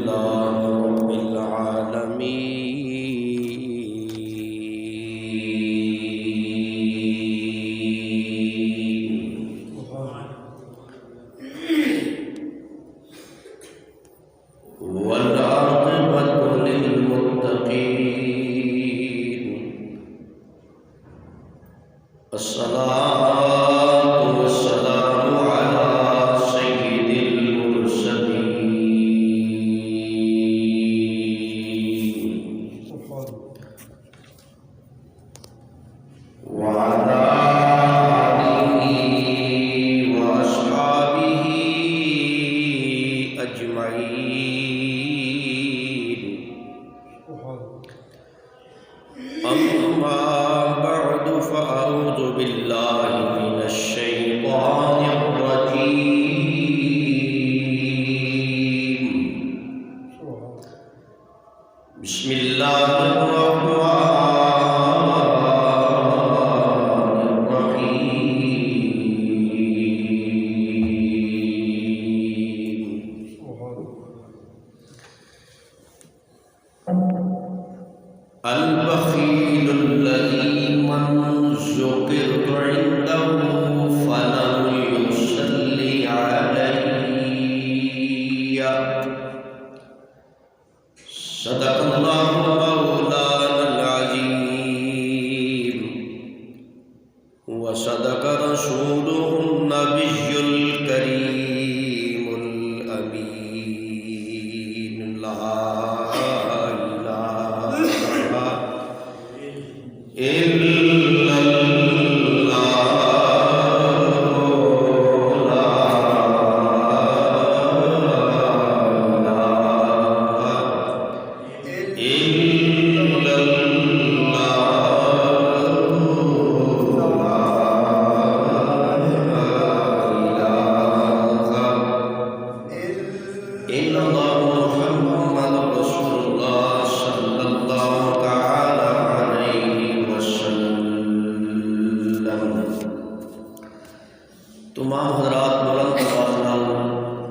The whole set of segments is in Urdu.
لله رب العالمين والعاقبة للمتقين الصلاة والسلام على سيد المرسلين وعلى آله وأصحابه أجمعين أما بعد فأعوذ بالله من الشيطان الرجيم بسم الله الرحمن الرحيم البخيل الذي من ذكرت عنده فلم يصلي علي صدق الله مولانا العظيم وصدق رسوله النبي الكريم الأمين لا إلا تمام حضرات بلند آواز نال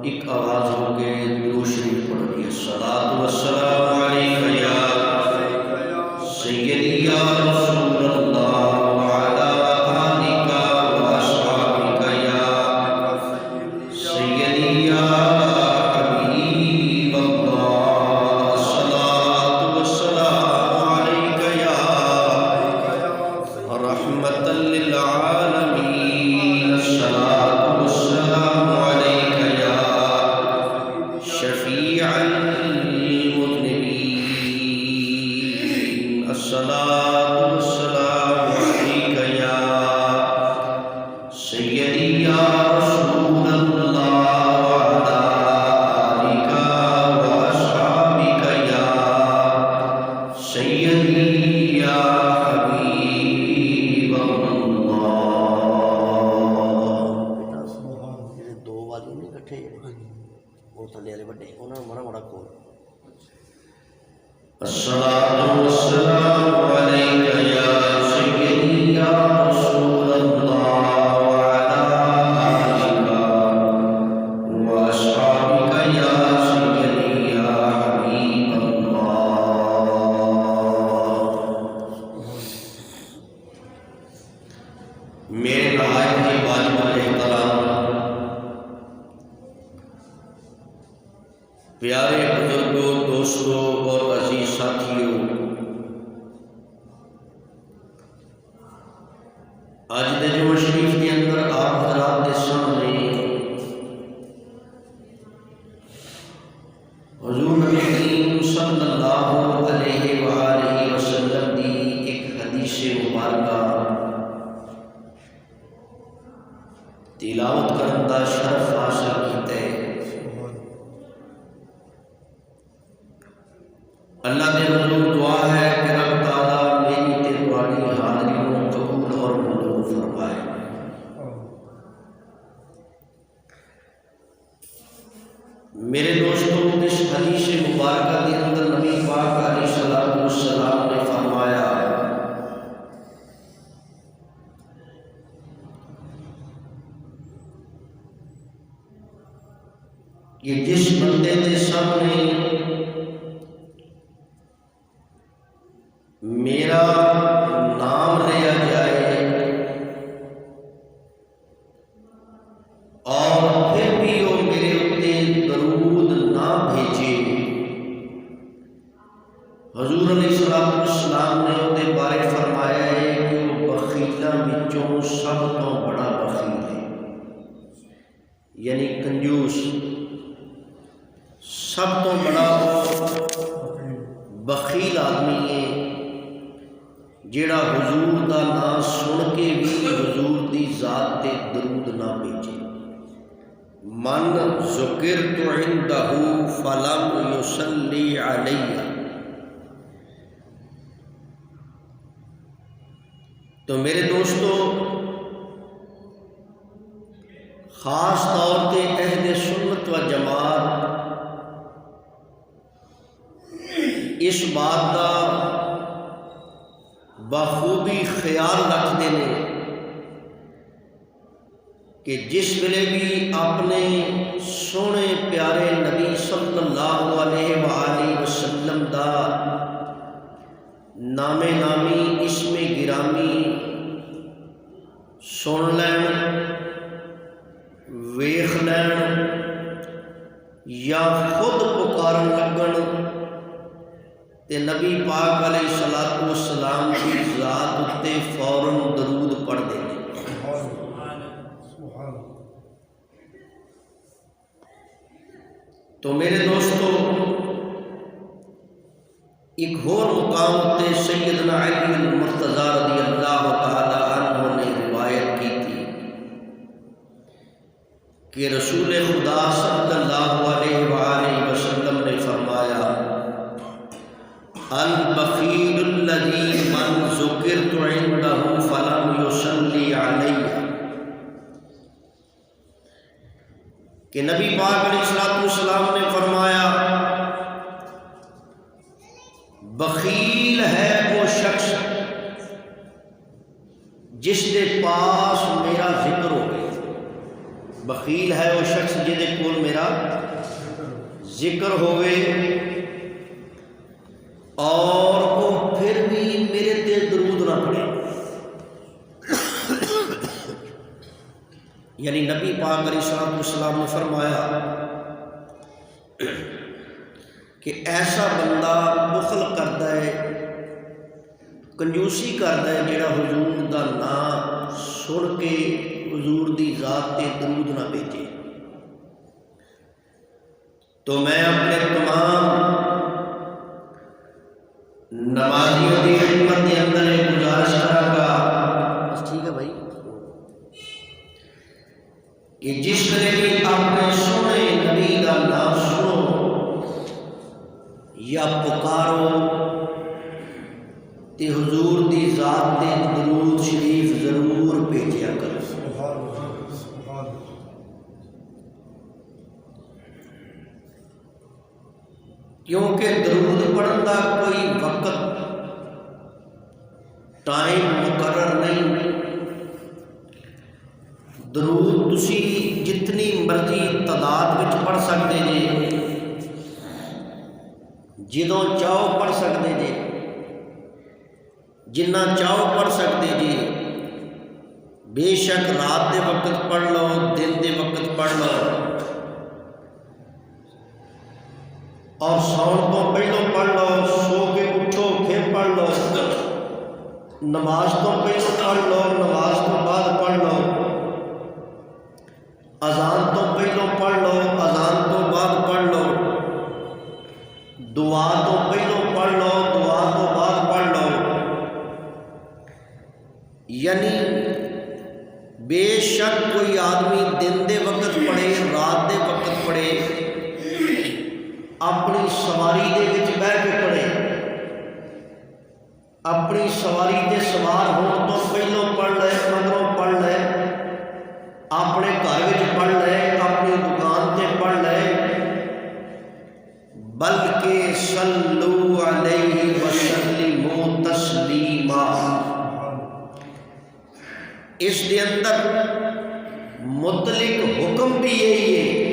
ایک آواز ہو کے درود شریف پڑھیے الصلاۃ والسلام علیک یا سیدی یا رسول اللہ وعلی آلک واصحابک یا سیدی یا حبیب اللہ الصلاۃ والسلام علیک یا رحمۃ للعالمین الصلاۃ والسلام علیک یا شفیع المذنبین الصلاۃ والسلام علیک یا سیدی یا رسول اللہ وعلی آلک واصحابک یا سیدی یا حبیب اللہ. ਜਿਹੜੇ ਦੋ ਵਾਜੂ ਨਹੀਂ ਇਕੱਠੇ ਜਿਹੜੇ ਉਹ ਥੱਲੇ ਵਾਲੇ ਵੱਡੇ ਉਹਨਾਂ ਨੂੰ ਮਾੜਾ ਮਾੜਾ ਖੋਲ. الصلاة والسلام عليك يا سيدي يا رسول الله وعلى آلك وأصحابك يا سيدي يا حبيب الله. میرے نہایت ہی واجب الاحترام پیارے بزرگوں، دوستوں اور عزیز ساتھیوں، آج دے جمعہ شریف کے اندر آپ حضرات کے سامنے حضور نبی کریم صلی اللہ علیہ وآلہ وسلم کی ایک حدیث مبارکہ تلاوت کرن دا شرف حاصل کیتا ہے. اللہ دے حضور دعا ہے کہ رب تعالیٰ میری تے تواڈی حاضری کو قبول اور منظور فرمائے. میرے دوستوں، اس حدیث مبارکہ کے اندر نبی پاک علیہ الصلوۃ والسلام نے فرمایا کہ جس بندے کے سامنے میرا نام لیا جائے اور پھر بھی وہ میرے اتنے درود نہ بھیجے، حضور علیہ السلام نے وہ بارے فرمایا ہے کہ وہ بخیلاں وچوں سب تو بڑا بخیل ہے، یعنی کنجوس سب تو بڑا بخیل آدمی ہے جیڑا حضور دا نام سن کے بھی حضور دی ذات تے درود نہ بھیجے۔ من ذکرت عندہ فلم یصلی علیہ، تو میرے دوستو خاص طور پہ اہل سنت و جماعت اس بات کا بخوبی خیال رکھتے ہیں کہ جس ویلے بھی اپنے سونے پیارے نبی صلی اللہ علیہ وآلہ وسلم دا نام نامی اسم گرامی سن لین، ویخ لین یا خود پکارن لگن تے نبی پاک علیہ الصلوۃ والسلام کی ذات اتے فوراً درود پڑھ دیں۔ تو میرے دوستو ایک اور مقام تے سیدنا علی المرتضیٰ رضی اللہ تعالی عنہ نے روایت کی تھی کہ رسول خدا صلی اللہ علیہ وآلہ وسلم نے فرمایا البخیل الذی من ذکرت عندہ فلم یصلی علیہ، کہ نبی پاک علیہ السلام نے فرمایا بخیل ہے وہ شخص جس دے پاس میرا ذکر ہوئے، بخیل ہے وہ شخص جس دے کول میرا ذکر ہوئے اور وہ پھر بھی میرے تے درود نہ پڑھے۔ یعنی نبی پاک علیہ السلام نے فرمایا کہ ایسا بندہ بخل کرتا ہے، کنجوسی کرتا ہے جڑا حضور دا نام سن کے حضور دی ذات تے درود نہ بھیجے۔ تو میں اپنے تمام نمازیوں کی خدمت کے اندر ایک گزارش کروں گا، بس ٹھیک ہے بھائی، کہ جس طرح بھی اپنے سونے نبی کا نام سنو یا پکارو تے حضور دی ذات تے درود شریف ضرور بھیجیا کرو۔ کیونکہ درود پڑھن کا کوئی وقت ٹائم مقرر نہیں، درود تسی جتنی مرضی تعداد وچ پڑھ سکتے جے، جدوں چاہو پڑھ سکتے جے، جنہ چاہو پڑھ سکتے جے، بے شک رات دے وقت پڑھ لو، دن دے وقت پڑھ لو، اور سون تو پہلو پڑھ لو، سو کے اٹھو پھر پڑھ لو، نماز تو پہلو پڑھ لو، نماز تو بعد پڑھ لو، اذان تو پہلو پڑھ لو، اذان تو بعد پڑھ لو، دعا تو پہلو پڑھ لو، دعا تو بعد پڑھ لو، یعنی بے شک کوئی آدمی دن دے وقت پڑھے، رات دے وقت پڑھے، اپنی سواری دے وچ بیٹھ کے پڑھے، اپنی سواری تے سوار ہون تو پہلو پڑھ لے، مگروں پڑھ لے، اپنے گھر وچ پڑھ لے، اپنی دکان تے پڑھ لے، بلکہ صلو علیہ وسلموا تسلیما، اس دے اندر مطلق حکم بھی یہی ہے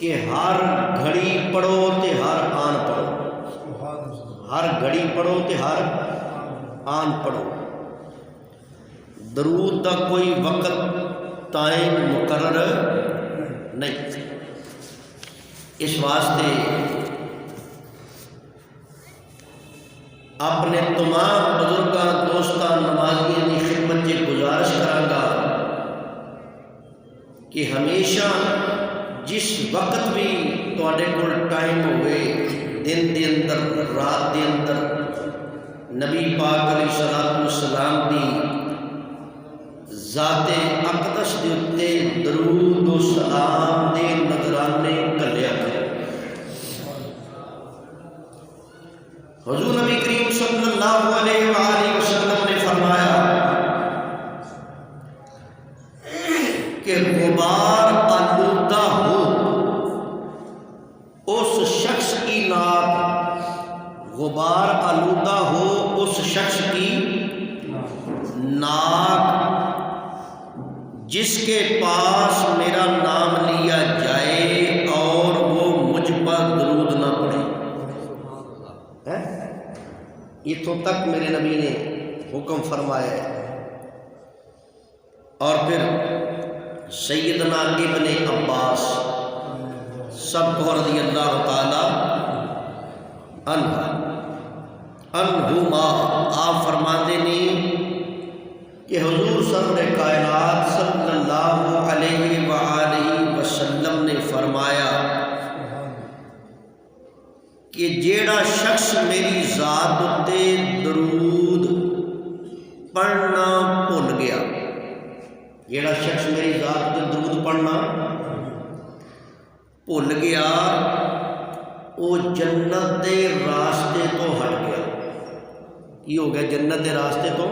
کہ ہر گھڑی پڑھو تے ہر آن پڑھو، ہر گھڑی پڑھو تے ہر آن پڑھو۔ درود دا کوئی وقت ٹائم مقرر نہیں۔ اس واسطے اپنے تمام بزرگاں دوستاں نمازیاں کی خدمت سے گزارش کرانگا کہ ہمیشہ جس وقت بھی تواڈے کول ٹائم ہوئے، دن دے اندر رات دے اندر، نبی پاک علیہ الصلوۃ والسلام دی ذات اقدس دے اتے درود و سلام دے نذرانے گھلیا کرو۔ حضور نبی کریم صلی اللہ علیہ وآلہ وسلم نے فرمایا کہ غبار آلودہ ہو اس شخص کی ناک، غبار آلودہ ہو اس شخص کی ناک جس کے پاس میرا نام لیا جائے اور وہ مجھ پر درود نہ پڑھے۔ اتوں تک میرے نبی نے حکم فرمایا ہے۔ اور پھر سیدنا ابن عباس سب کو رضی اللہ تعالی عنہما آپ فرماتے ہیں کہ حضور سرور کائنات صلی اللہ علیہ وآلہ وسلم نے فرمایا کہ جیڑا شخص میری ذات اتے درود پڑھنا بھول گیا، جیڑا شخص میری ذات اتے درود پڑھنا بھول گیا، وہ جنت دے راستے تو ہٹ گیا۔ کی ہو گیا؟ جنت دے راستے تو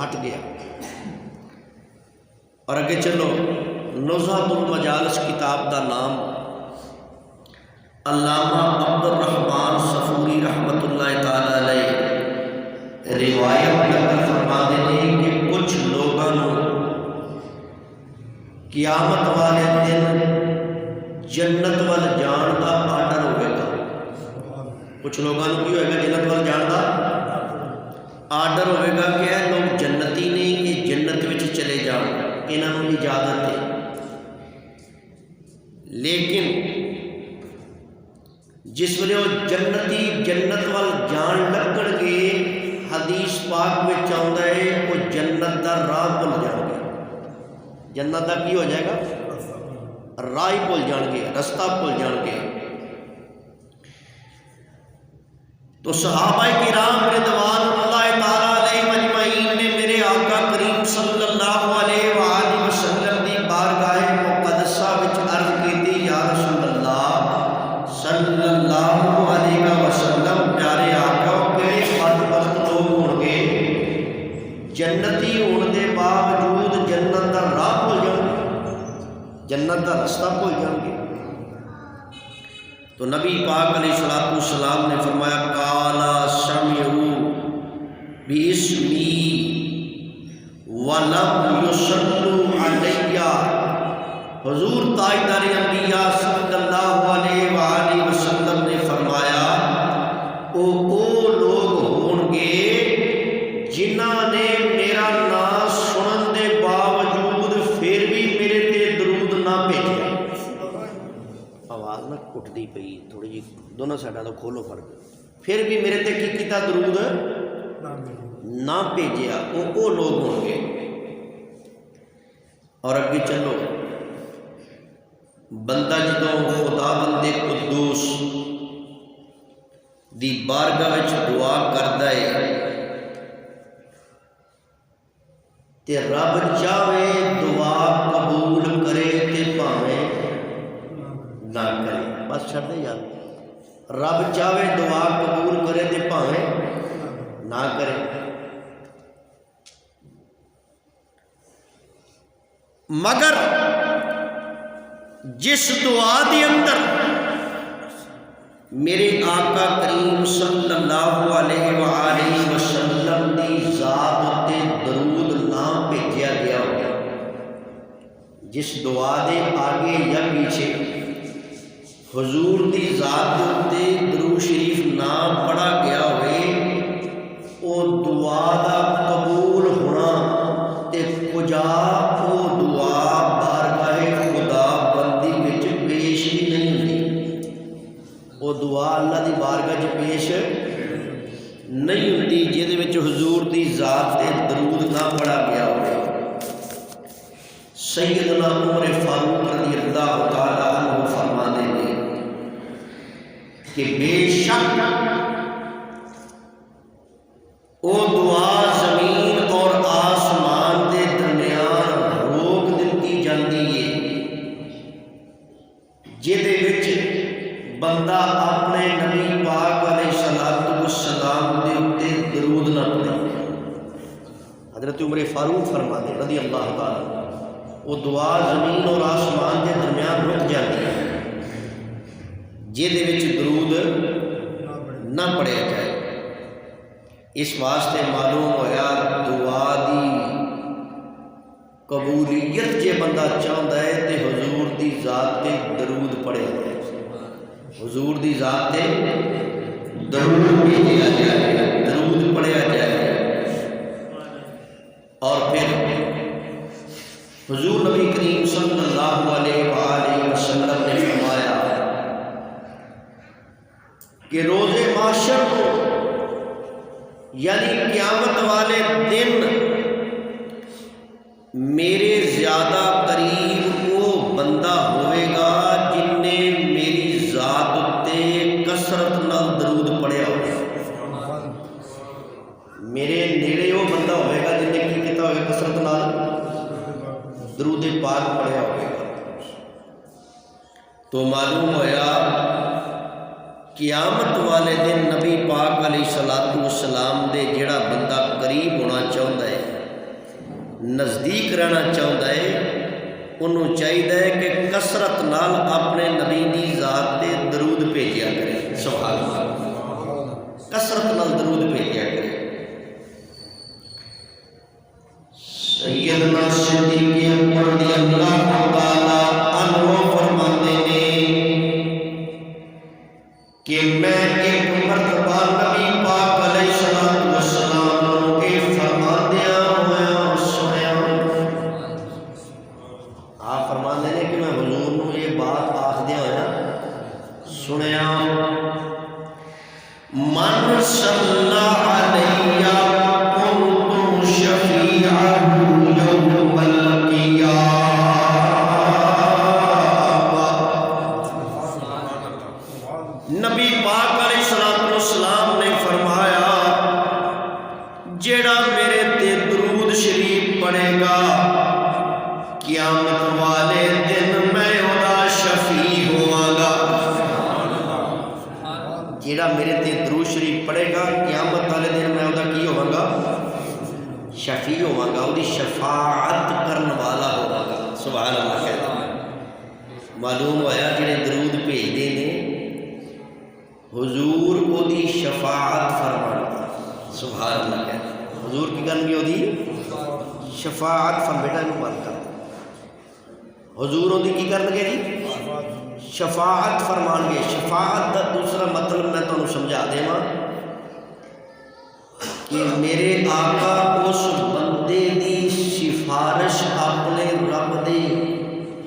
ہٹ گیا۔ اور اگے چلو، نزہۃ المجالس کتاب دا نام علامہ عبد الرحمن صفوری رحمۃ اللہ تعالی علیہ روایت نقل فرماتے ہیں کہ کچھ لوگوں قیامت والے دن جنت وال جان کا آرڈر ہوئے گا۔ کچھ لوگوں کی ہوئے گا جنت وال جان کا آرڈر ہوئے گا کہ اے لوگ جنتی نے، یہ جنت وچ چلے جان، انہوں نے اجازت ہے۔ لیکن جس ویلے وہ جنتی جنت وال جان لگن گے، حدیث پاک میں آتا ہے وہ جنت دا راہ بھول جان گے۔ جنت دا کی ہو جائے گا؟ راہ ہی بھول جان گے، رستہ بھول جان گے۔ تو صحابہ کرام رضوان اللہ تعالیٰ علیہ اجمعین نے میرے آقا کریم صلی اللہ علیہ وآلہ وسلم دی بارگاہ مقدسہ وچ عرض کیتی، یا رسول اللہ صلی اللہ علیہ وسلم، پیارے آقا کہڑے بدبخت لوگ ہون گے جنتی ہون دے باوجود جنت دا راہ بھول جان گے، جنت دا رستہ بھول جان گے۔ تو نبی پاک علیہ الصلوۃ والسلام نے فرمایا، قالا سمعوا باسمی ولم یصلوا علی۔ حضور تاجدار انبیاء صلی اللہ علیہ وآلہ وسلم نے فرمایا، او لوگ ہون گے جنہاں نے میرا نام سنن دے باوجود پھر بھی میرے تے درود نہ بھیجا۔ آواز نہ کٹتی پئی، تھوڑی جی دونوں سائڈاں تو کھولو فرق۔ پھر بھی میرے تے کی کیتا؟ درود نہ بھیجیا، وہ لوگ ہوں گے۔ اور اگے چلو، بندہ جدوں خدا بندے قدوس دی بارگاہ وچ دعا کردا ہے تے رب چاہے دعا قبول کرے تے بھاویں نہ کرے، بس چھڑ دے یار، رب چاہے دعا قبول کرے تے بھاویں نہ کرے۔ مگر جس دعا دے اندر میرے آقا کریم صلی اللہ علیہ وآلہ وسلم دی ذات تے درود نہ بھیجیا گیا ہو، جس دعا دے آگے یا پیچھے حضور دی ذات دے اُتے درود شریف نہ پڑھا گیا ہوئے او دعا دا قبول ہونا تے کجا او دعا بارگاہ خدا بندی وچ پیش ہی نہیں ہوندی، او دعا اللہ دی بارگاہ وچ پیش نہیں ہوندی جہدے وچ حضور دی ذات تے درود نہ پڑھا گیا ہوئے۔ سیدنا عمر فاروق رضی اللہ تعالیٰ عنہ فرمانے میں کہ بے شک او دعا زمین اور آسمان دے درمیان روک دتی جاندی ہے جہدے وچ بندہ اپنے نبی پاک علیہ الصلوۃ والسلام دے اُتے درود نہ پڑھے۔ حضرت عمر فاروق فرماتے رضی اللہ تعالیٰ وہ دعا زمین اور آسمان کے درمیان رک جاتی ہے جہدے وچ درود نہ پڑھیا جائے۔ اس واسطے معلوم ہویا دعا دی قبولیت جے بندہ چاہتا ہے تے حضور دی ذات تے درود پڑھے جائے، حضور دی ذات تے درود بھیجا جائے، درود پڑھیا جائے۔ اور پھر حضور نبی کریم صلی اللہ علیہ وآلہ وسلم نے فرمایا کہ روز محشر کو یعنی قیامت والے دن میرے زیادہ قریب وہ بندہ ہوئے گا جن نے میری ذات اتے کثرت نال درود پڑھیا ہوگا۔ میرے نیڑے وہ بندہ ہوئے گا جن نے کی کیتا ہوئے کثرت نال درود پاک پڑھیا ہوئے گا۔ تو معلوم ہویا قیامت والے دن نبی پاک علیہ الصلوۃ والسلام دے جڑا بندہ قریب ہونا چاہتا ہے، نزدیک رہنا چاہتا ہے، انہوں چاہیے کہ کثرت نال اپنے نبی دی ذات تے درود بھیجیا کرے۔ سبحان اللہ، کثرت نال درود بھیجیا کرے۔ سیدنا صدیق اکبر رضی اللہ تعالیٰ عنہ فرماتے ہیں کہ میں ایک مرتبہ نبی پاک علیہ الصلوۃ والسلام کے فرماندیاں ہویا سنیا۔ آپ فرماندے ہیں کہ میں حضور نو یہ بات آخدیاں ہویا سنیا، من صلی علیہ کنت شفیعہ یوم القیامہ۔ نبی پاک علیہ الصلوۃ والسلام نے فرمایا جیڑا میرے تے درود شریف پڑھے گا قیامت والے دن میں اودا شفیع ہواں گا۔ جیڑا میرے تے درود شریف پڑھے گا قیامت والے دن میں اودا کی ہواں گا؟ شفیع ہواں گا، وہ شفاعت کرن والا ہوا گا۔ سبحان اللہ کہتے ہیں۔ معلوم ہویا جڑے درود بھیجتے ہیں حضور وہ دی شفاعت فرمان گے۔ سبحان اللہ کہتے ہیں، حضور کی گن گے وہ دی شفاعت فرمان۔ بیٹا انہوں بات کر حضور وہ دی کی کرن گے جی شفاعت فرمان گے۔ شفاعت دا دوسرا مطلب میں تو سمجھا دے ماں کہ میرے آقا اس بندے دی سفارش اپنے رب دے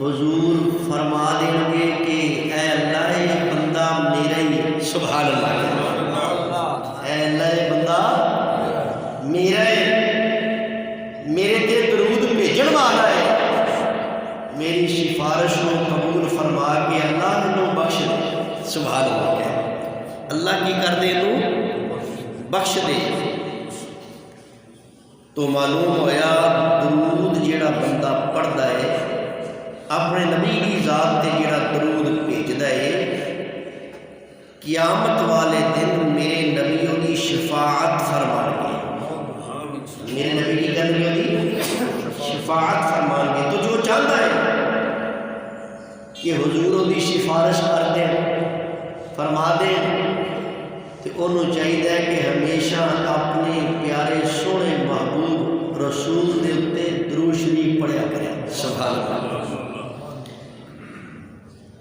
حضور فرما دیں گے کہ اے اللہ یہ بندہ میرا ہی۔ سبحان اللہ، اے اللہ یہ بندہ میرا ہے، میرے تے درود بھیجن والا ہے، میری سفارش کو قبول فرما کے اللہ انہوں بخش دے۔ سبحان اللہ کہ اللہ کی کر دے انہوں بخش دے۔ تو معلوم ہویا درود جیڑا بندہ پڑھدا ہے اپنے نبی کی ذات تے جیڑا درود بھیجدا ہے قیامت والے دن میرے نبیوں کی شفاعت فرمان گے۔ میرے نبی کی گلوں کی شفاعت فرمان گے۔ تو جو چاہتا ہے کہ حضوروں کی سفارش کر دیں فرما دیں تو انہوں چاہیے کہ ہمیشہ اپنے پیارے سونے محبوب رسول دے اتے درود شریف پڑھیا کریں۔ سبحان اللہ۔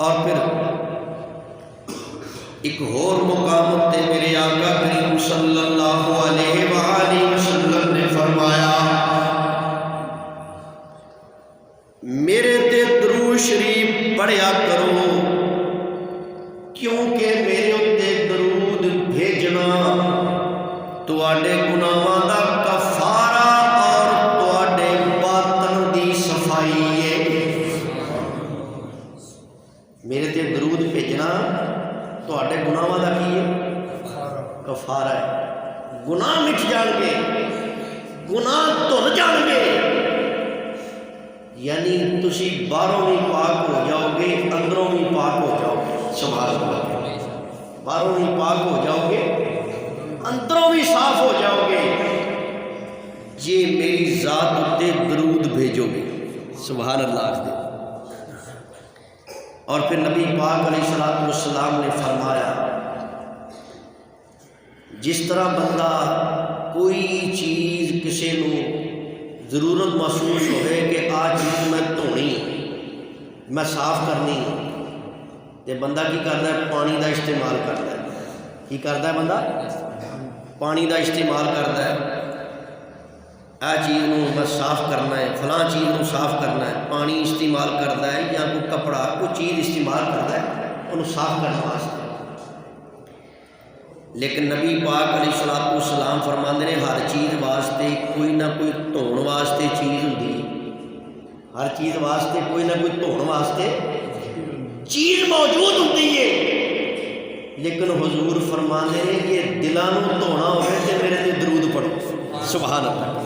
اور پھر ایک اور مقام تے میرے آقا کریم صلی اللہ علیہ وآلہ وسلم نے فرمایا میرے تے درود شریف پڑھیا کرو کیونکہ میرے اتے درود بھیجنا تواڈے گناہاں دا کفارہ اور تواڈے باطن دی صفائی ہے۔ میرے تے درود بھیجنا تواڈے گناہاں دا کی ہے؟ کفارہ ہے۔ گناہ مٹ جان گے، گناہ دھل جان گے، یعنی تسی باہروں بھی پاک ہو جاؤ گے اندروں بھی پاک ہو جاؤ گے۔ سبحان اللہ، باہروں بھی پاک ہو جاؤ گے اندروں بھی صاف ہو جاؤ گے جی میری ذات اتے درود بھیجو گے۔ سبحان اللہ دے۔ اور پھر نبی پاک علیہ الصلوۃ والسلام نے فرمایا جس طرح بندہ کوئی چیز کسی نو ضرورت محسوس ہوئے کہ آ چیز میں دھونی میں صاف کرنی تے بندہ کی کرتا ہے؟ پانی دا استعمال کرتا ہے۔ کی کرتا ہے بندہ؟ پانی دا استعمال کرتا ہے۔ آ چیز نو میں صاف کرنا ہے، فلاں چیز نو صاف کرنا ہے، پانی استعمال کرتا ہے یا کوئی کپڑا کوئی چیز استعمال کرتا ہے انہوں صاف کرنے واسطے۔ لیکن نبی پاک علیہ الصلوۃ والسلام فرماندے نے ہر چیز واسطے کوئی نہ کوئی دھون واسطے چیز ہوندی ہے، ہر چیز واسطے کوئی نہ کوئی دھون واسطے چیز موجود ہوتی ہے۔ لیکن حضور فرماندے نے کہ دلاں نو دھونا ہوئے تے میرے تے درود پڑھو۔ سبحان اللہ۔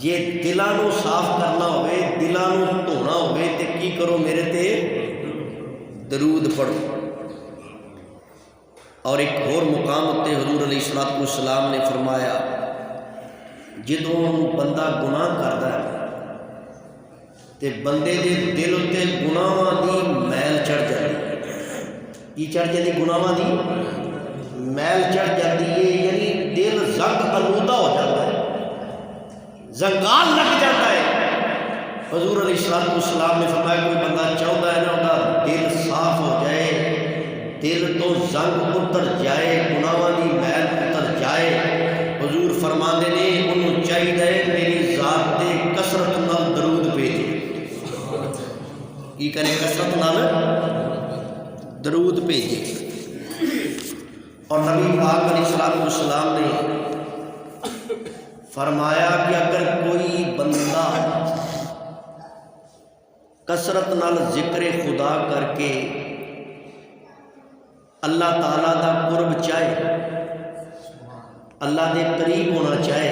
جے دلاں نو صاف کرنا ہوئے دلاں نو دھونا ہوئے تے کی کرو؟ میرے تے درود پڑھو۔ اور ایک اور مقام تے حضور علیہ الصلوۃ والسلام نے فرمایا جدوں بندہ گناہ کرتا ہے تے بندے دے دل تے گناہاں دی میل چڑھ جاتی ہے۔ کی چڑھ جاتی؟ گناہاں دی میل چڑھ جاتی ہے، یعنی دل زنگ آلودہ ہو جاتا ہے، زنگال لگ جاتا ہے۔ حضور علیہ الصلوۃ والسلام نے فرمایا کوئی بندہ چاہتا ہے نا ان کا دل صاف ہو جائے، دل تو زنگ اتر جائے، گناہاں دی میل اتر جائے، حضور فرماندے نے انہوں چاہیے میری ذات تے کثرت نال درود بھیجے۔ کی کرے؟ کثرت نال درود بھیجے۔ اور نبی پاک علیہ الصلوۃ والسلام نے فرمایا کہ اگر کوئی بندہ کثرت نال ذکر خدا کر کے اللہ تعالیٰ دا قرب چاہے، اللہ دے قریب ہونا چاہے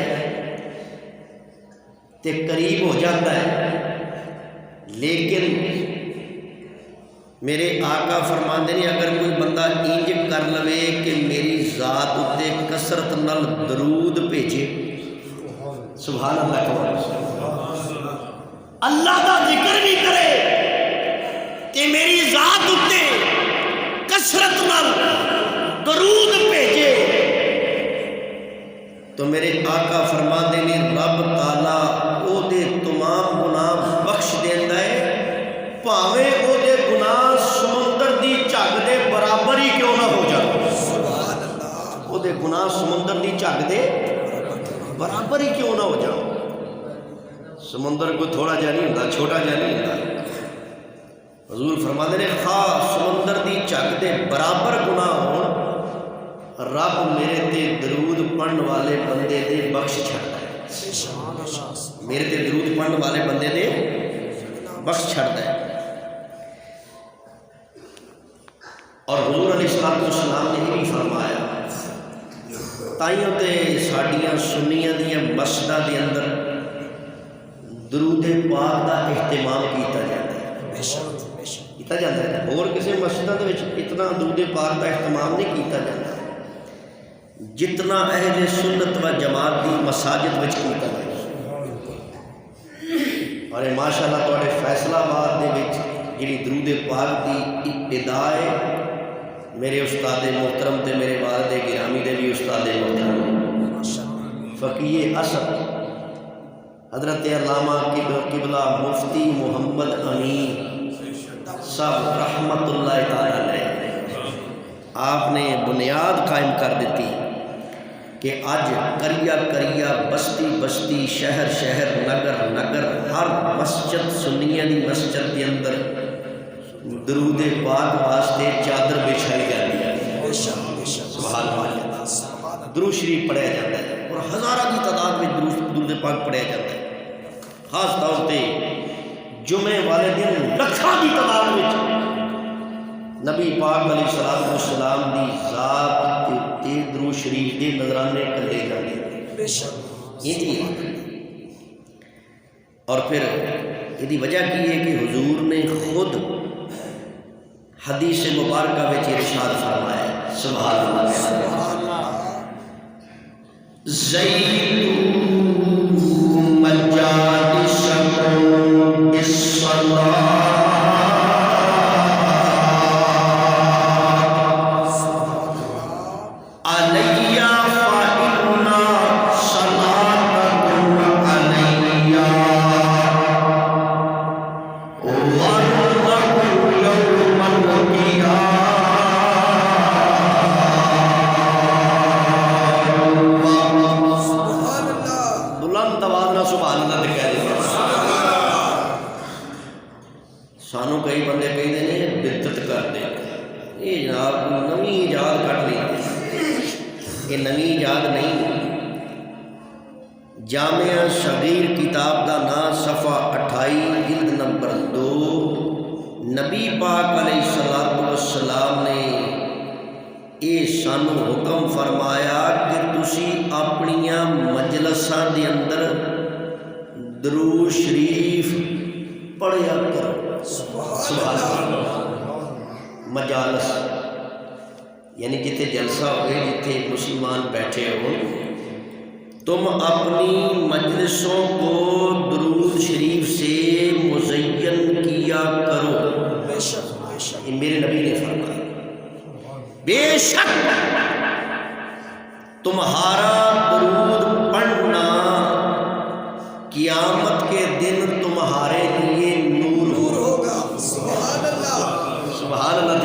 تے قریب ہو جاتا ہے۔ لیکن میرے آقا فرماندے نے اگر کوئی بندہ انج کر لوے کہ میری ذات اتے کثرت نال درود بھیجے، سبحان اللہ، اللہ دا ذکر بھی کرے کہ میری ذات اتے کثرت نال درود بھیجے، تو میرے آقا فرماندے نے رب تعالیٰ او دے تمام گناہ بخش دیندا ہے، پاویں او دے گناہ سمندر دی جھگ دے برابر ہی کیوں نہ ہو جائے۔ سبحان اللہ۔ او دے گناہ سمندر دی جھگ دے برابر ہی کیوں نہ ہو جاؤ۔ سمندر کو تھوڑا جا نہیں ہوندا، چھوٹا جا نہیں ہوندا۔ حضور فرماتے ہیں خواہ سمندر دی جھگ دے برابر گناہ ہون، رب میرے تے درود پڑھن والے بندے دے بخش چھڑتا ہے، میرے تے درود پڑھن والے بندے دے بخش چھڑتا ہے۔ اور حضور علیہ الصلوۃ والسلام نے یہ بھی فرمایا تائیوں تے ساڈیاں سنیاں دیاں مسجداں دے اندر درود پاک دا اہتمام کیتا جاتا ہے، کیتا جاتا ہے، اور کسی مسجداں دے وچ اتنا درود پاک دا اہتمام نہیں کیتا جاتا جتنا اہل سنت و جماعت دی مساجد وچ کیتا جاتا ہے۔ اور ماشاءاللہ تواڈے فیصل آباد دے وچ جڑی درود پاک دی ابتدا ہے، میرے استاد محترم تے میرے والد گرامی دے بھی استاد محترم فقیہ اصل حضرت علامہ قبلہ مفتی محمد امین صاحب رحمت اللہ تعالی علیہ آپ نے بنیاد قائم کر دیتی کہ اج کریا کریا بستی بستی شہر شہر نگر نگر ہر مسجد سنیاں دی مسجد کے اندر درود پاک واسطے چادر بچھائی جاتی ہے. سبحان اللہ. درود شریف پڑھیا جاتا ہے اور ہزاروں کی تعداد میں درود پاک پڑھیا جاتا ہے. خاص طور پہ جمعے والے دن لکھاں کی تعداد میں نبی پاک علیہ الصلوۃ والسلام دی ذات تے درود شریف دے نظرانے کلے جاندے اور پھر یہ وجہ کی ہے کہ حضور نے خود حدیث مبارکہ میں ارشاد فرمایا ہے. سبحان اللہ. زیتون مجالسکم بالصلاۃ سانوں کئی بندے کہتے ہیں بدعت کرتے ہیں. یہ جناب نویں ایجاد کٹ لیتے، یہ نویں ایجاد نہیں. جامعہ صغیر کتاب کا نام صفحہ 28 جلد نمبر 2. نبی پاک علیہ الصلوۃ والسلام نے یہ سانوں حکم فرمایا کہ تسی اپنیاں مجلساں دے اندر درود شریف پڑھیا کرو. سبحان اللہ. مجالس یعنی جتنے جلسہ ہوئے جتنے مسلمان بیٹھے ہو، تم اپنی مجلسوں کو درود شریف سے مزین کیا کرو. یہ میرے نبی نے فرمایا. بے شک تمہارا درود پڑھنا قیامت کے دن تمہارے لیے نور ہوگا. سبحان اللہ. سبحان اللہ.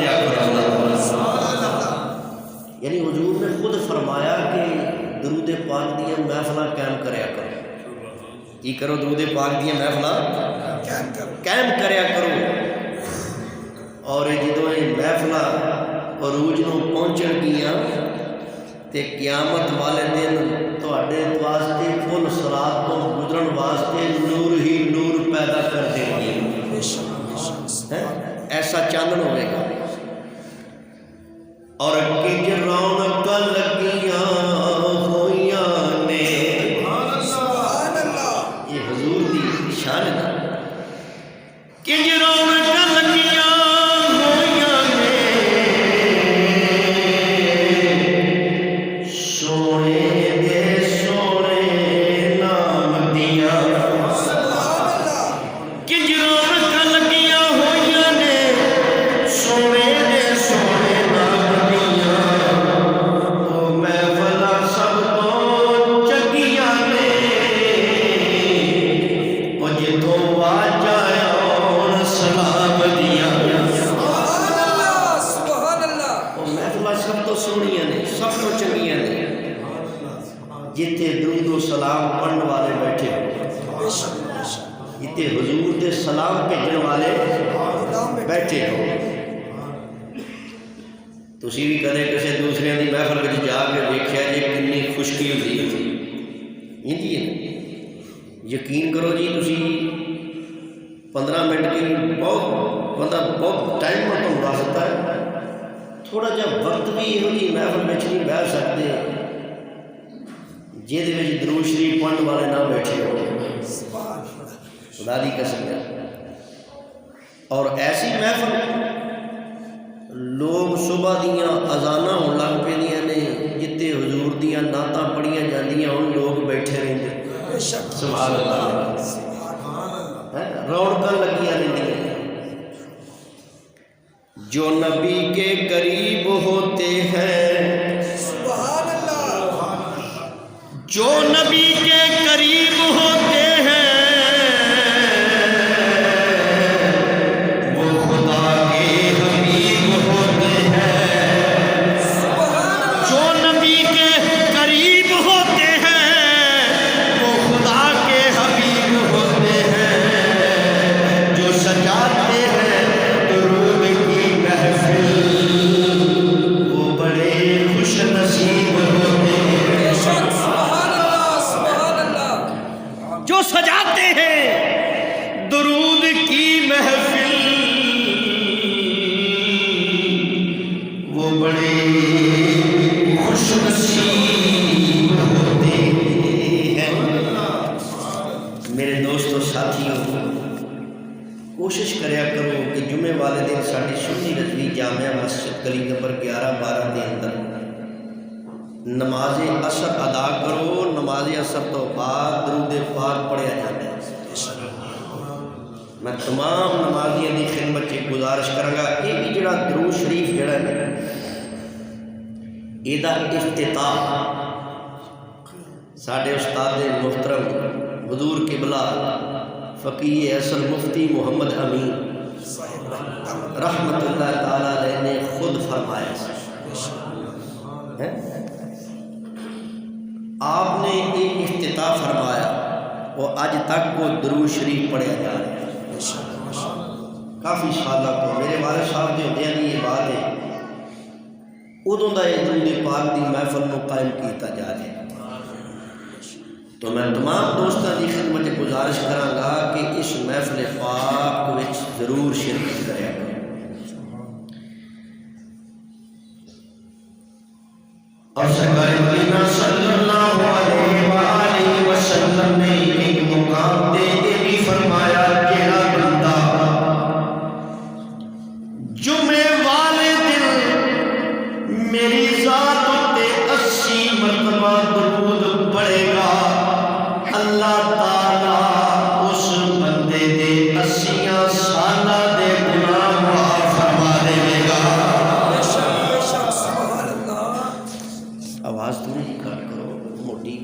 یعنی حضور نے خود فرمایا کہ درود پاک دیا محفلاں قائم کریا کرو. کی کرو؟ درود پاک دیا محفلاں قائم کریا کرو. اور جدوں یہ محفلاں عروج نو پہنچن گیاں تے قیامت والے دن تواڈے واسطے کل صراط تو گزرن واسطے نور ہی نور پیدا کر دیں گے. ایسا چاندن ہوئے گا. اور کنج رونق لگیاں ہویاں نے. یہ حضور دی شان ہے. کنج رونق لگیاں ہویاں نے سونے دے سونے نام دیاں. کنج رونق لگیاں ہویاں نے سونے دے سونے نام دیاں. او محفلاں سب تو چنگیاں نے او جتوں واجاں آن سلام دیاں. محفلاں سب تو سونیاں نے، سب تو چنگیاں نے جتنے درود و سلام پڑھن والے بیٹھے ہو، جتنے حضور دے سلام بھیجن والے بیٹھے ہو. تسی بھی کدے کسی دوسرے دی محفل وچ جا کے ویکھیا جی کنی خشکی ہوندی ہے. جی یقین کرو جی تسی 15 منٹ کی بہت بندہ بہت ٹائم پر تم لا سکتا ہے. تھوڑا جا وقت بھی یہ جی محفل میں نہیں بہ سکتے جہد درود شریف پڑھن والے نہ بیٹھے ہو. خدا دی قسم ہے. اور ایسی محفل لوگ صبح دیاں اذاناں ہون لگ پیندیاں نے جتے حضور دیاں نعتاں پڑھیاں جاندیاں ہن لوگ بیٹھے رہندے. سبحان اللہ. رونقاں لگیاں رہندیاں. جو نبی کے قریب ہوتے ہیں، سبحان اللہ، جو نبی کے قریب ہوتے ہیں وہ خدا کے حبیب ہوتے ہیں. محفل وہ بڑے خوش نصیب ہوتے ہیں۔ میرے دوستوں ساتھیوں، کوشش کریا کرو کہ جمعے والے دن ساڑھی سنی رضوی جامعہ مسجد گلی نمبر 11-12 کے اندر نماز عصر ادا کرو۔ نماز عصر تو بعد درود پاک پڑھیا جاتا ہے۔ میں تمام نمازیاں دی خدمت کی گزارش کروں گا، یہ بھی جڑا درود شریف جڑا ہے یہ افتتاح ساڈے استاد محترم حضور قبلہ فقیہ اصل مفتی محمد امین رحمت اللہ تعالیٰ علیہ نے خود فرمایا ہے۔ آپ نے ایک افتتاح فرمایا وہ آج تک وہ درود شریف پڑھیا جا رہا ہے۔ کافی سالہ کو میرے والد صاحب کے ہوندے ہیں یہ بات ہے، ادوں دا یہ درود پاک دی محفل کو قائم کیتا جا رہا ہے۔ تو میں تمام دوستاں دی خدمت گزارش کراں گا کہ اس محفل پاک وچ ضرور شرکت کریا کرو۔ اور سرکار مدینہ صلی اللہ علیہ وآلہ وسلم نے ایک مقام دے کے بھی فرمایا جیڑا بندہ جمعے والے دن میری ذات تے 80 مرتبہ درود پڑھے گا، اللہ تعالیٰ اس بندے دے 80 سالہ دے گناہ معاف فرما دے گا۔ آواز تو نہیں کر کرو موٹی۔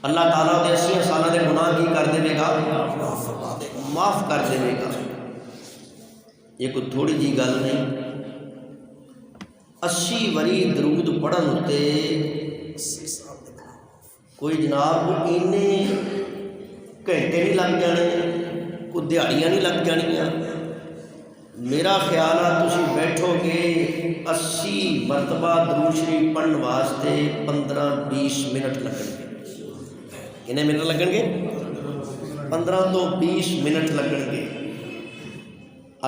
اللہ تعالیٰ دے 80 سالہ دے گناہ کی کر دے گا، معاف کر دے گا۔ یہ کوئی تھوڑی جی گل نہیں۔ 80 وری درود پڑھن ہوتے کوئی جناب اینے گھنٹے نہیں لگ جانے، کوئی دیہڑیاں نہیں لگ جانیاں۔ میرا خیال ہے تسی بیٹھو گے 80 مرتبہ درود شریف پڑھن واسطے 15-20 منٹ لگن گے۔ کتنے منٹ لگن گے؟ 15 تو 20 منٹ لگن گے۔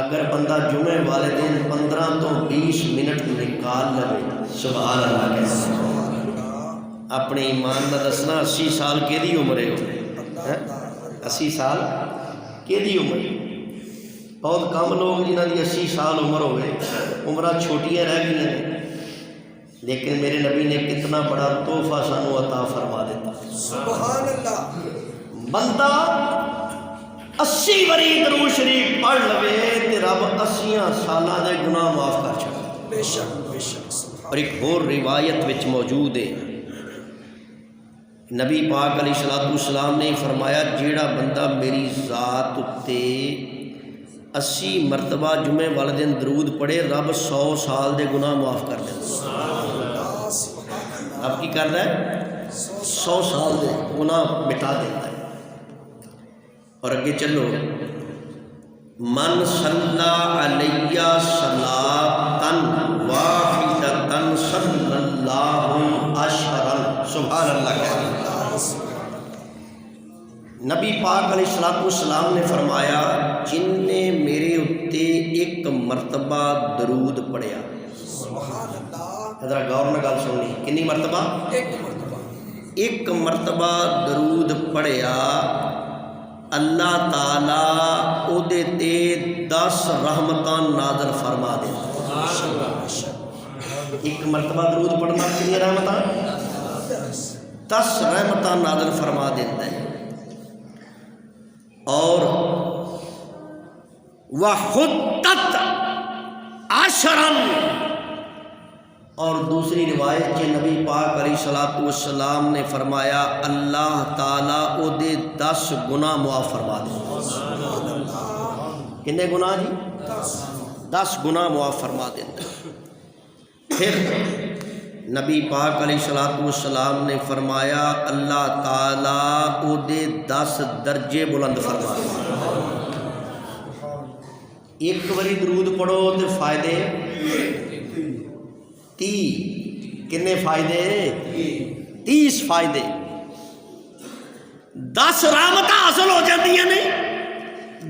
اگر بندہ جمعے والے دن 15 تو 20 منٹ نکال لے، سبحان اللہ کہہ اپنے ایمان کا دسنا 80 سال کہ دی عمر ہے؟ 80 سال کہ دی عمر؟ بہت کم لوگ جنہ دی 80 سال عمر ہوئے، عمرہ چھوٹیاں رہ گئی ہیں، لیکن میرے نبی نے کتنا بڑا تحفہ سانو عطا فرما دیتا۔ سبحان اللہ۔ بندہ 80 وری درود شریف پڑھ لوے تے رب 80 سالہ دے گناہ معاف کر چھڑے۔ بے شک بے شک۔ اور ایک اور روایت وچ موجود ہے، نبی پاک علیہ السلام نے فرمایا جیڑا بندہ میری ذات تے 80 مرتبہ جمعے والے دن درود پڑھے رب 100 سال دے گناہ معاف کر دیتا۔ اب کی کر رہا ہے؟ 100 سال دے گناہ مٹا دیتا ہے۔ اور اگے چلو، من صلی علیہ صلاۃً واحدۃً صلی اللہ عشرًا، سبحان اللہ کہہ۔ نبی پاک علیہ السلام نے فرمایا جن نے میرے اتے ایک مرتبہ درود پڑھیا، ذرا غور نہ گل سننی، کنی مرتبہ؟ ایک مرتبہ درود پڑھیا، اللہ تعالیٰ او دے تے 10 رحمتاں نازل فرما دے۔ ایک مرتبہ درود پڑھنا کنی رحمتاں؟ 10 رحمتاں نازل فرما دیتا ہے۔ اور وَحُطَّتْ عَشْرًا، اور دوسری روایت کے نبی پاک علیہ السلام نے فرمایا اللہ تعالیٰ او دے 10 گناہ معاف فرما دے۔ کتنے گناہ جی؟ 10 گناہ معاف فرما دیتا ہے۔ پھر نبی پاک علیہ السلام نے فرمایا اللہ تعالیٰ او دے 10 درجے بلند فرما دے۔ ایک باری درود پڑھو تو فائدے 30، کتنے فائدے؟ 30 فائدے، 10 رحمتاں حاصل ہو جاتی ہیں،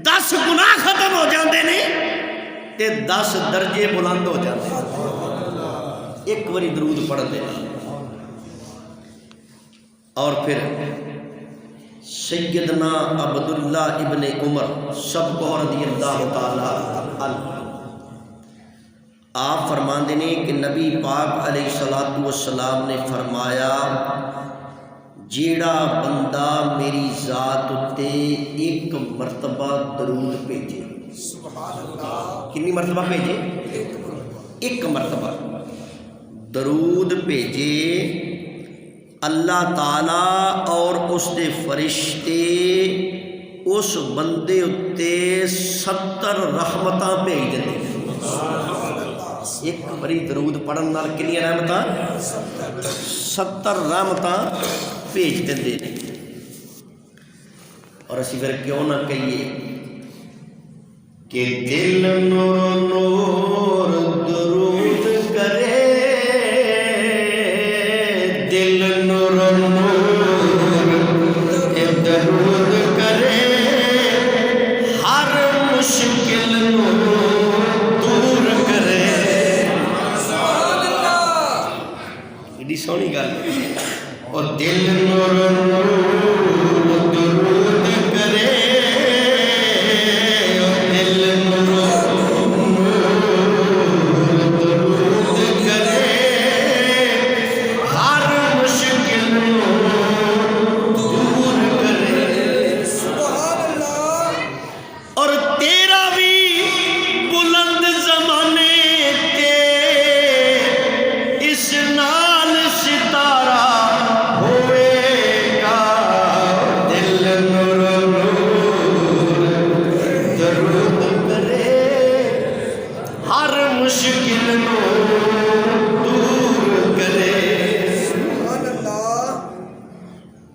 10 10 گناہ ختم ہو جاندے نے تے 10 درجے بلند ہو جاندے ہیں ایک باری درود پڑھ دے. اور پھر سیدنا عبداللہ ابن عمر سب کو رضی اللہ تعالی عنہ آپ فرماندے نے کہ نبی پاک علیہ الصلوۃ والسلام نے فرمایا جیڑا بندہ میری ذات اتے ایک مرتبہ درود بھیجے. سبحان اللہ. کتنی مرتبہ بھیجے؟ ایک مرتبہ درود بھیجے اللہ تعالی اور اس دے فرشتے اس بندے اتے 70 رحمتاں بھیج دیں. ایک بڑی درود پڑھن نال کنی رحمتاں 70 رحمتاں بھیج دیں. اور اسی پھر کیوں نہ کہیے کہ دل نور نور درود کرے دل نور نور درود کرے ہر مشکل نور دور کرے. ایڈی سونی گل. اور دل نور نور درود کرے اور دل نور درود کرے ہر مشکل دور کرے. سبحان اللہ. اور تیرا بھی بلند زمانے تے اس نال ستارہ ہوئے گا. دل نور نور درود کرے ہر مشکل دور کرے.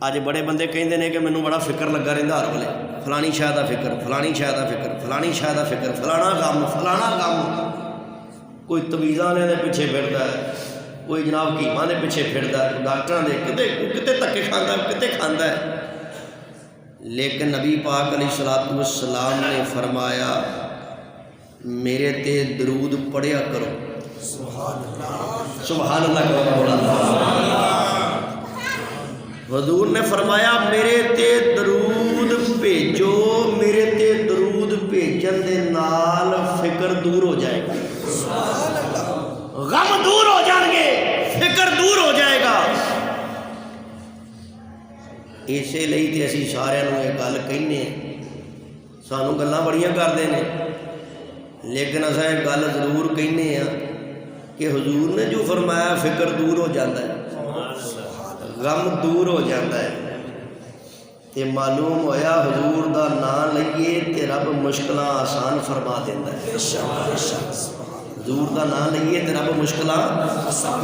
اج بڑے بندے کہندے نے کہ مینوں بڑا فکر لگا رہندا ہر ویلے فلانی شے دا فکر فلانی شے دا فکر فلانی شے دا فکر فلانا غم. کوئی تویزاں دے پیچھے پھردا ہے کوئی جناب کیماں دے پیچھے پھردا ہے ڈاکٹراں دے کتے دھکے کھاندا ہے کتے کھاندا ہے. لیکن نبی پاک علیہ الصلوۃ والسلام نے فرمایا میرے تے درود پڑھیا کرو. سبحان اللہ. سبحان اللہ کہو. حضور نے فرمایا میرے تے درود بھیجو میرے تے درود بھیجن دے نال فکر دور ہو جائے گا. سبحان اللہ. غم دور ہو جان گے فکر دور ہو جائے گا. اسی لیے تے اسی سارے نوں یہ گل کہنے سانوں گلاں بڑیاں کردے نے لیکن اساں یہ گل ضرور کہنے ہاں کہ حضور نے جو فرمایا فکر دور ہو جاتا ہے غم دور ہو جاتا ہے. تے معلوم ہویا حضور دا نام لئیے تے رب مشکلاں آسان فرما دیتا ہے. حضور دا نام لئیے تے رب مشکلاں آسان.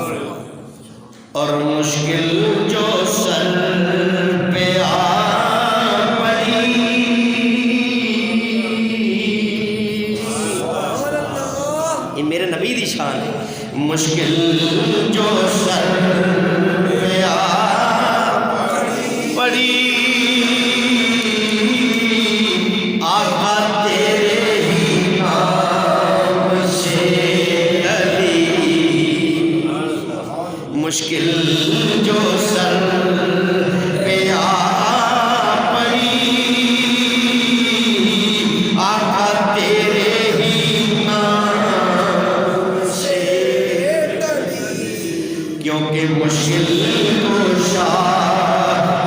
اور مشکل جو سر پہ آ پڑی یہ میرے نبی دی شان ہے. مشکل جو سر پہ آ پڑی آقا تیرے ہی نام سے علی. مشکل جو سر پہ آ پڑی آقا تیرے ہی نام سے علی. کیونکہ مشکل کشا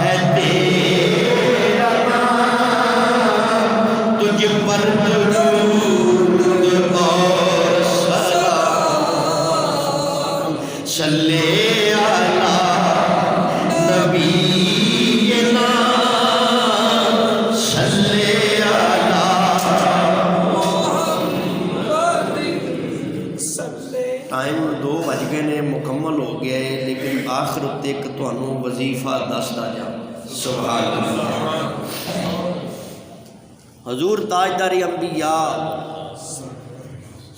ہے تیرا نام تجھ پر درود اور سلام صلی علی نبینا صلی علی ٹائم 2 بج گئے نے مکمل ہو گیا ہے لیکن آخر تک تانوں وظیفہ دسدا جا. سبحان اللہ. حضور تاجدار انبیاء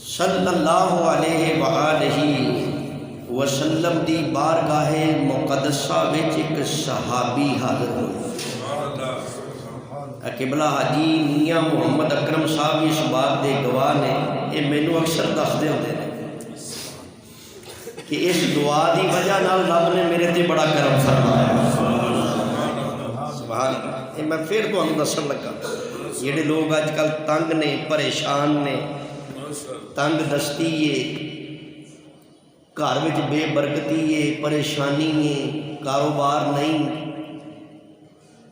صلی اللہ علیہ وآلہ وسلم دی بارگاہ مقدسہ وچ ایک صحابی حاضر ہوئے. قبلہ حاجی میاں محمد اکرم صاحب اس بات دے گواہ نے، یہ مینوں اکثر دسدے ہوندے نے کہ اس دعا دی وجہ نال رب نے میرے تے بڑا کرم فرمایا۔ سبحان اللہ۔ یہ میں پھر تمہیں دسن لگا، جڑے لوگ اج کل تنگ نے، پریشان نے، تنگ دستی ہے، گھر وچ بے برکتی ہے، پریشانی ہے، کاروبار نہیں،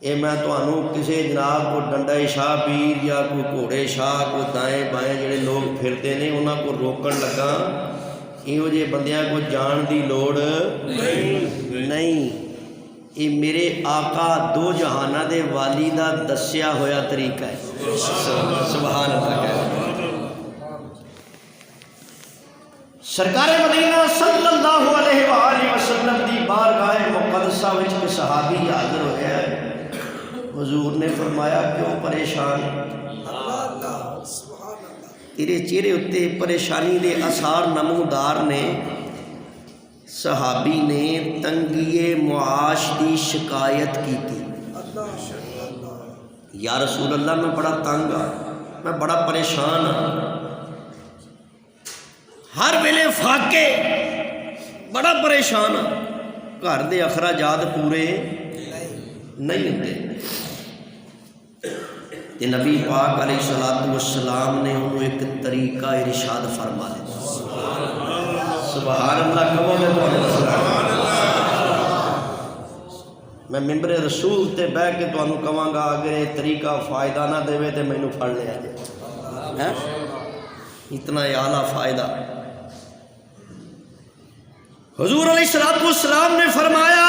یہ میں تمہوں کسی جناب کو ڈنڈا شاہ پیر یا کوئی گھوڑے شاہ کو دائیں بائیں جڑے لوگ پھرتے ہیں انہوں کو روکن لگا، یہو جے بندیاں کو جان دی لوڑ نہیں، یہ میرے آقا دو جہانہ دے والی دا دسیا ہویا طریقہ ہے۔ سبحان اللہ۔ سرکار مدینہ صلی اللہ علیہ وآلہ وسلم دی بارگاہ مقدسہ وچ کے صحابی حاضر ہوئے ہیں، حضور نے فرمایا کیوں پریشان؟ تیرے چہرے اتے پریشانی دے اثار نمودار نے۔ صحابی نے تنگی معاش دی شکایت کی تھی، یا رسول اللہ میں بڑا تنگ ہاں، میں بڑا پریشان ہاں، ہر ویلے فاقے، بڑا پریشان ہاں، گھر دے اخراجات پورے نہیں ہوتے۔ تے نبی پاک علیہ الصلوۃ والسلام نے انہوں ایک طریقہ ارشاد فرما دیا۔ سبحان اللہ کہو میں میں ممبر رسول تے بہ کے تمہیں کہاں گا اگر یہ طریقہ فائدہ نہ دے تو مینوں پڑھ لیا جائے، اتنا اعلیٰ فائدہ۔ حضور علیہ الصلوۃ والسلام نے فرمایا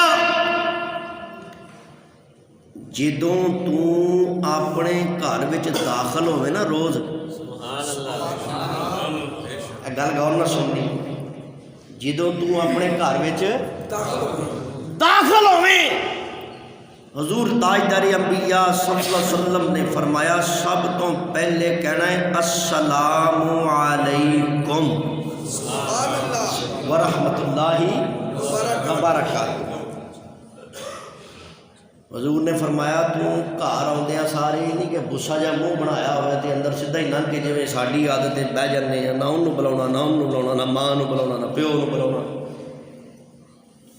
جدوں تو اپنے گھر وچ داخل ہوئے نا روز، گل غور نہ سننی، جدوں تو اپنے گھر وچ داخل ہوئے، حضور تاجدار انبیاء صلی اللہ علیہ وسلم نے فرمایا سب تو پہلے کہنا ہے السلام علیکم ورحمۃ اللہ وبرکاتہ۔ حضور نے فرمایا تو گھر آدھے سارے نہیں کہ گسا جا منہ بنایا ہوا تو اندر سیدھا ہی لنਘ کے جی ساری عادت بہ جانے ہیں، نہ انہوں بلاؤنا، نہ انہوں بلاؤنا، نہ ماں نو بلاؤنا، نہ پیو نو بلاؤنا۔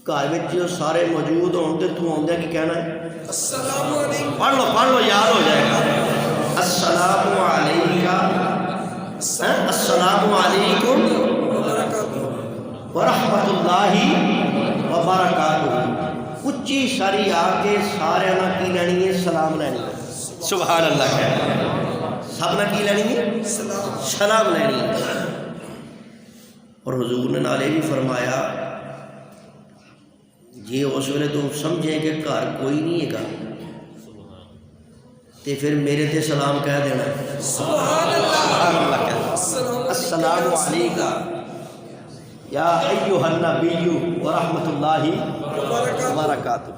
گھر میں سارے موجود ہوتے تو آدھے کی کہنا ہے السلام علیکم، پڑھ لو یاد ہو جائے گا، السلام علیکم، السلام علیکم ورحمۃ اللہ وبرکاتہ۔ اچھی ساری آ کے سارے نہ کی لینی ہے سلام لینی ہے۔ سبحان اللہ کہہ سب نہ کی لینی ہے سلام لینی ہے۔ اور حضور نے نالے بھی فرمایا جی اس ویلے تم سمجھیں کہ گھر کوئی نہیں ہے گا تو پھر میرے تے سلام کہہ دینا ہے۔ سبحان اللہ کہہ السلام علیکم یا ایھا النبی ورحمۃ اللہ وبرکاتہ۔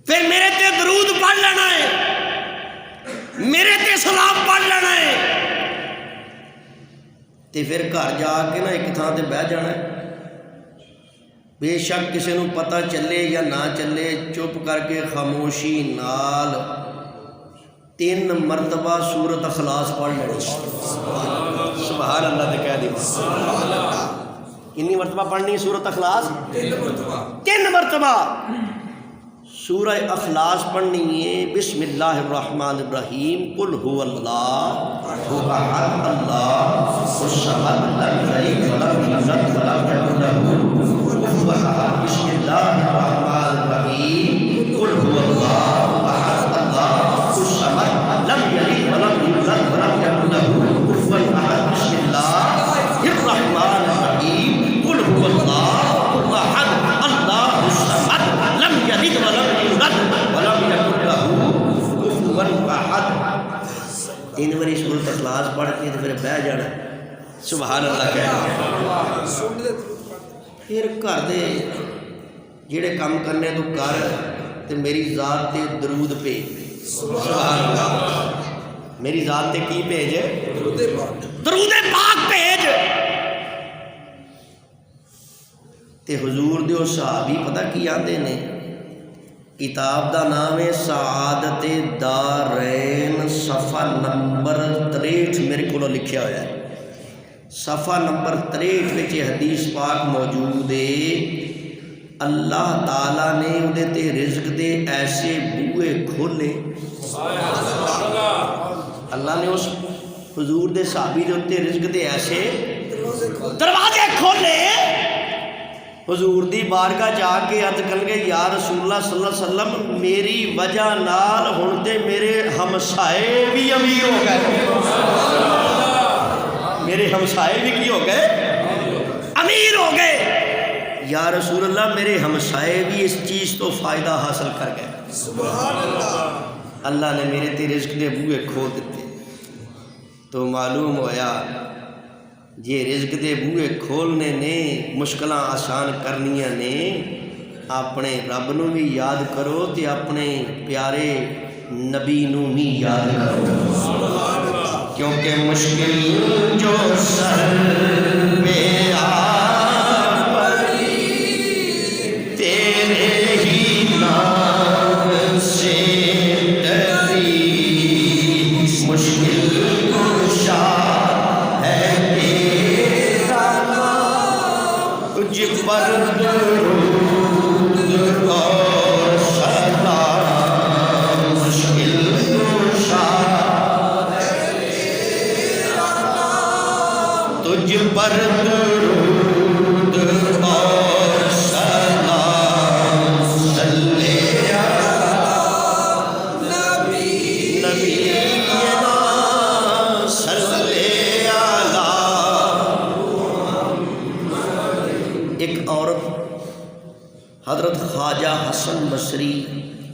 پھر میرے تے درود پڑھ لینا ہے، میرے تے سلام پڑھ لینا ہے، تے پھر گھر جا کے نا ایک تھان تے بہ جانا ہے، بے شک کسی نو پتہ چلے یا نہ چلے چپ کر کے خاموشی نال 3 مرتبہ سورت اخلاص پڑھ لینی۔ سبحان اللہ تے کہہ دی کنی مرتبہ پڑھنی سورت اخلاص؟ 3 مرتبہ سورہ اخلاص پڑھنی ہے۔ بسم اللہ الرحمن الرحیم قل هو اللہ احد اللہ الصمد لم یلد ولم یولد ولم یکن له کفوا احد۔ بسم اللہ الرحمن الرحیم قل هو اللہ احد اللہ الصمد لم یلد ولم یولد ولم یکن له کفوا احد۔ بسم اللہ الرحمن الرحیم قل هو اللہ احد اللہ الصمد لم یلد ولم یولد ولم یکن له کفوا احد۔ 3 باری سورۃ اخلاص پڑھ کے پھر بہ جانا۔ سبحان اللہ کہہ پھر گھر دے جڑے کام کرنے تو کر تے میری ذات تے درود بھیج۔ سبحان اللہ میری ذات تے کی بھیج؟ درود پاک بھیج۔ تے حضور دے صحابی پتہ کی آندے نے کتاب دا نام ہے سعادت دارین، صفحہ نمبر 63 میرے کو لکھیا ہوا ہے۔ صفحہ نمبر 63 وچ حدیث پاک موجود ہے، اللہ تعالیٰ نے اودے تے رزق دے ایسے بوئے کھولے، اللہ نے اس حضور دے صحابی دے اتے رزق دے ایسے دروازے کھولے، حضور دی بارگاہ جا کے عرض کر گئے یا رسول اللہ صلی اللہ علیہ وسلم میری وجہ نال ہن تے میرے ہمسائے بھی امیر ہو گئے، میرے ہمسائے بھی کی ہو گئے؟ امیر ہو گئے۔ یا رسول اللہ میرے ہمسائے بھی اس چیز تو فائدہ حاصل کر گئے، سبحان اللہ، اللہ نے میرے تے رزق دے بوئے کھول دیتے۔ تو معلوم ہویا جے رزق دے بوئے کھولنے نے مشکلاں آسان کرنیاں نے، اپنے رب نو بھی یاد کرو تے اپنے پیارے نبی نو بھی یاد کرو، کیونکہ مشکل جو سر پہ آ پڑی تیرے ہی نام سے ڈری، مشکل کشا ہے تیرا نام، تجھ پر درود اور سلام، مشکل کشا تجھ پر درود اور سلام، صلی نبی نبینا صلی علی۔ ایک عورت حضرت خواجہ حسن بصری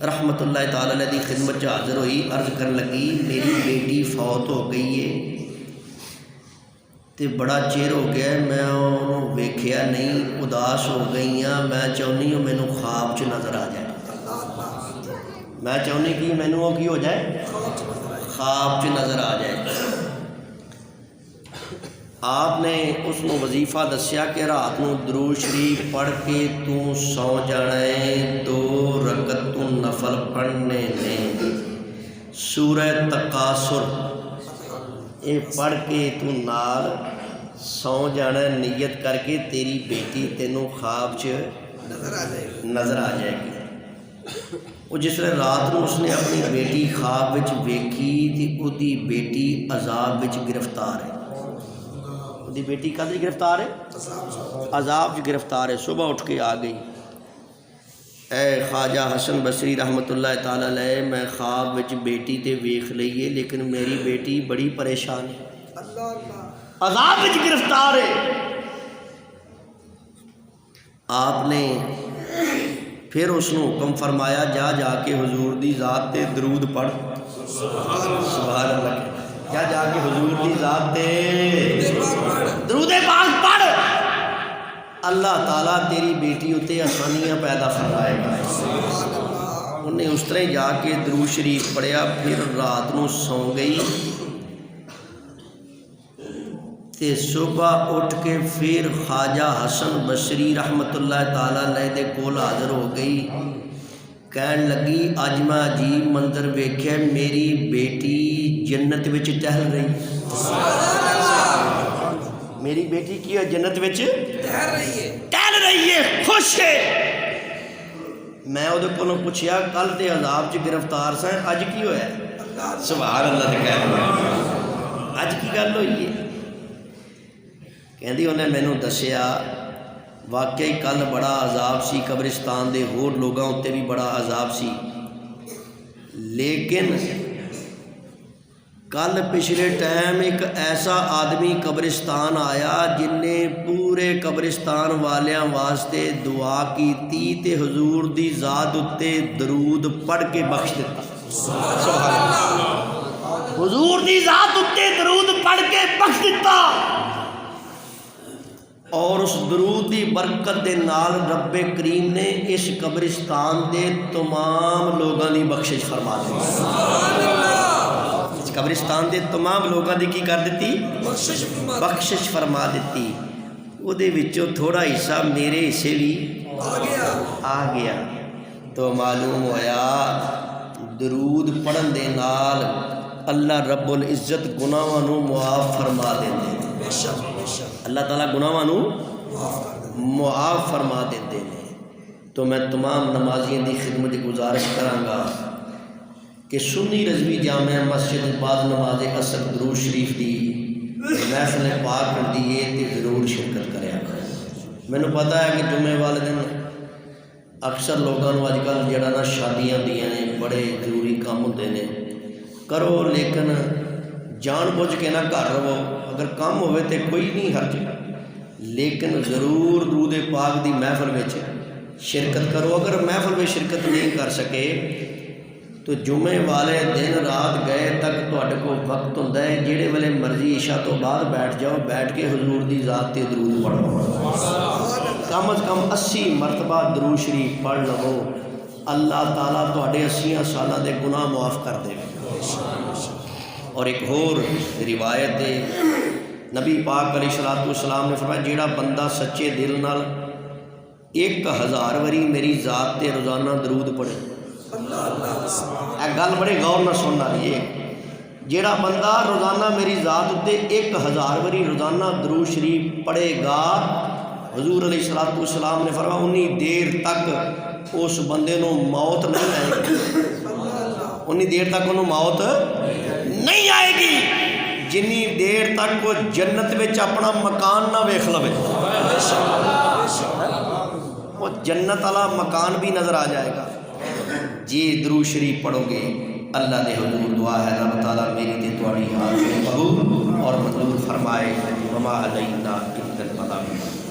رحمت اللہ تعالی علیہ دی خدمت چ حاضر ہوئی، عرض کرن لگی میری بیٹی فوت ہو گئی ہے تے بڑا چیر ہو گیا ہے، میں انہوں ویکھیا نہیں، اداس ہو گئی ہاں، میں چاہنی ہوں مینوں خواب چ نظر آ جائے، میں چاہنی کہ مینوں وہ کی ہو جائے، خواب چ نظر آ جائے۔ آپ نے اس کو وظیفہ دسیا کہ رات نو درود شریف پڑھ کے تو سو جانا ہے، 2 رکعت تو نفل پڑھنے نے، سورہ تکاثر یہ پڑھ کے تو نال سو جانا ہے، نیت کر کے تیری بیٹی تینوں خواب چ نظر آ جائے گی۔ وہ جس ویلے رات کو اس نے اپنی بیٹی خواب وچ ویکھی تے اودی بیٹی عذاب وچ گرفتار ہے، اودی بیٹی کدی گرفتار ہے؟ عذاب وچ گرفتار ہے۔ صبح اٹھ کے آ گئی، اے خواجہ حسن بصری رحمت اللہ تعالی علیہ، میں خواب وچ بیٹی تے ویکھ لئیے لیکن میری بیٹی بڑی پریشان ہے، عذاب وچ گرفتار ہے۔ آپ نے پھر اس نے حکم فرمایا جا جا کے حضور دی ذات تے درود پڑھ، سبحان اللہ، جا کے حضور دی ذات تے درود پاک پڑھ، اللہ تعالیٰ تیری بیٹی اتے آسانیاں پیدا فرمائے گا۔ انہیں اس طرح جا کے درود شریف پڑھیا، پھر رات نو سو گئی تے صبح اٹھ کے پھر خواجہ حسن بصری رحمت اللہ تعالیٰ علیہ دے کول حاضر ہو گئی، کہن لگی اج میں عجیب منظر ویکھیا، میری بیٹی جنت وچ ٹہل رہی، میری بیٹی کی ہے جنت وچ ٹہل رہی ہے، خوش ہے۔ میں وہ کو پوچھیا کل تے عذاب چ گرفتار سا، اج کی ہوا ہے؟ سبحان اللہ تے کہہ رہا اج کی گل ہوئی ہے؟ کہندی انہیں مینوں دسیا واقعی کل بڑا عذاب سی، قبرستان دے ہور لوگاں اتنے بھی بڑا عذاب سی، لیکن کل پچھلے ٹائم ایک ایسا آدمی قبرستان آیا جن نے پورے قبرستان والیاں واسطے دعا کیتی تے حضور دی ذات اتے درود پڑھ کے بخش دیتا، سبحان اللہ، حضور دی ذات اتے درود پڑھ کے بخش دیتا، اور اس درود دی برکت دے نال رب کریم نے اس قبرستان دے تمام لوگاں دی بخشش فرما دی، اس قبرستان دے تمام لوگاں دی کی کر دیتی؟ بخشش فرما دیتی۔ وہ دے وچوں تھوڑا حصہ میرے حصے بھی آ گیا۔ تو معلوم ہویا درود پڑھن دے نال اللہ رب العزت گناہاں نو معاف فرما دیندے نے. اللہ تعالیٰ گناہاں نو معاف فرما دیندے نے. تو میں تمام نمازیوں دی خدمت گزارش کراں گا کہ سنی رضوی جامع مسجد بعد نماز اثر درود شریف دی محفل پاک ہوندی ہے تے ضرور شرکت کریا کریں. مینوں پتہ ہے کہ جمعے والے دن اکثر لوگوں اج کل جڑا نا شادیاں دیاں نے بڑے ضروری کام ہوندے نے کرو لیکن جان بوجھ کے نہ گھر رہو. اگر کام ہوئے تے کوئی نہیں حرج لیکن ضرور درود پاک دی محفل وچ شرکت کرو. اگر محفل میں شرکت نہیں کر سکے تو جمعے والے دن رات گئے تک تواڈے کو وقت ہوندا ہے جہڑے ویلے مرضی عشاء تو بعد بیٹھ جاؤ بیٹھ کے حضور دی ذات تے درود پڑھو. کم از کم 80 مرتبہ درود شریف پڑھ لو. اللہ تعالیٰ تواڈے 80 سالاں دے گناہ معاف کر دے. اور ایک اور روایت ہے نبی پاک علیہ الصلوۃ والسلام نے فرمایا جیڑا بندہ سچے دل نال 1000 وری میری ذات تے روزانہ درود پڑھے. اے گل بڑے غور نہ سننا ہے. جیڑا بندہ روزانہ میری ذات تے 1000 وری روزانہ درود شریف پڑھے گا حضور علیہ الصلوۃ والسلام نے فرمایا انی دیر تک اس بندے نو موت نہیں آئے گی. انی دیر تک انہوں موت نہیں آئے گی جنی دیر تک وہ جنت وچ اپنا مکان نہ ویکھ لوے. وہ جنت والا مکان بھی نظر آ جائے گا. جی درود شریف پڑھو گے اللہ دے حضور دعا ہے رب تعالیٰ میری تے تواڈی حاضری قبول اور منظور فرمائے. وما علینا الا البلاغ.